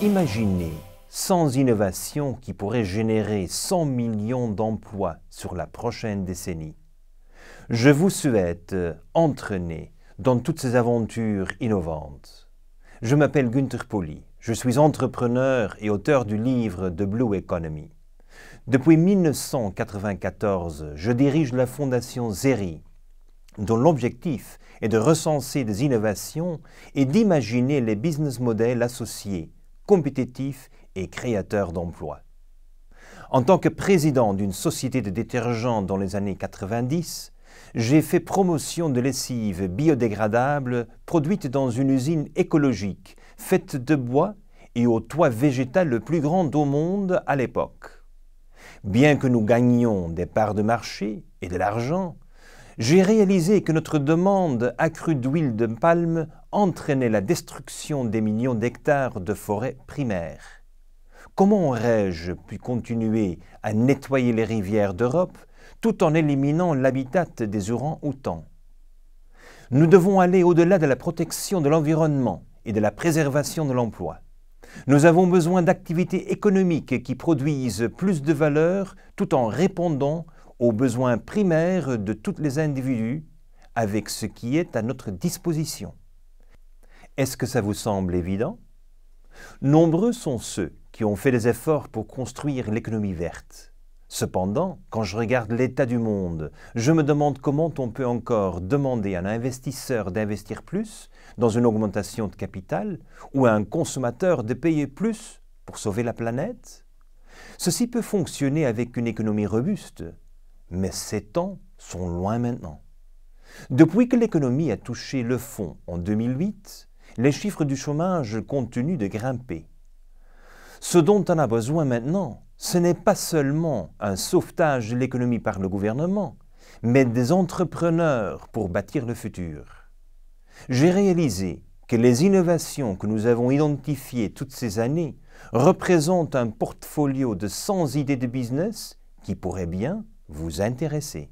Imaginez 100 innovations qui pourraient générer 100 millions d'emplois sur la prochaine décennie. Je vous souhaite entraîner dans toutes ces aventures innovantes. Je m'appelle Günther Pauli, je suis entrepreneur et auteur du livre The Blue Economy. Depuis 1994, je dirige la fondation ZERI, dont l'objectif est de recenser des innovations et d'imaginer les business models associés, compétitifs et créateurs d'emplois. En tant que président d'une société de détergents dans les années 90, j'ai fait promotion de lessive biodégradable produite dans une usine écologique faite de bois et au toit végétal le plus grand au monde à l'époque. Bien que nous gagnions des parts de marché et de l'argent, j'ai réalisé que notre demande accrue d'huile de palme entraînait la destruction des millions d'hectares de forêts primaires. Comment aurais-je pu continuer à nettoyer les rivières d'Europe tout en éliminant l'habitat des orang-outans? Nous devons aller au-delà de la protection de l'environnement et de la préservation de l'emploi. Nous avons besoin d'activités économiques qui produisent plus de valeur tout en répondant aux besoins primaires de tous les individus avec ce qui est à notre disposition. Est-ce que ça vous semble évident? Nombreux sont ceux qui ont fait des efforts pour construire l'économie verte. Cependant, quand je regarde l'état du monde, je me demande comment on peut encore demander à un investisseur d'investir plus dans une augmentation de capital ou à un consommateur de payer plus pour sauver la planète. Ceci peut fonctionner avec une économie robuste, mais ces temps sont loin maintenant. Depuis que l'économie a touché le fond en 2008, les chiffres du chômage continuent de grimper. Ce dont on a besoin maintenant, ce n'est pas seulement un sauvetage de l'économie par le gouvernement, mais des entrepreneurs pour bâtir le futur. J'ai réalisé que les innovations que nous avons identifiées toutes ces années représentent un portfolio de 100 idées de business qui pourraient bien vous intéresser.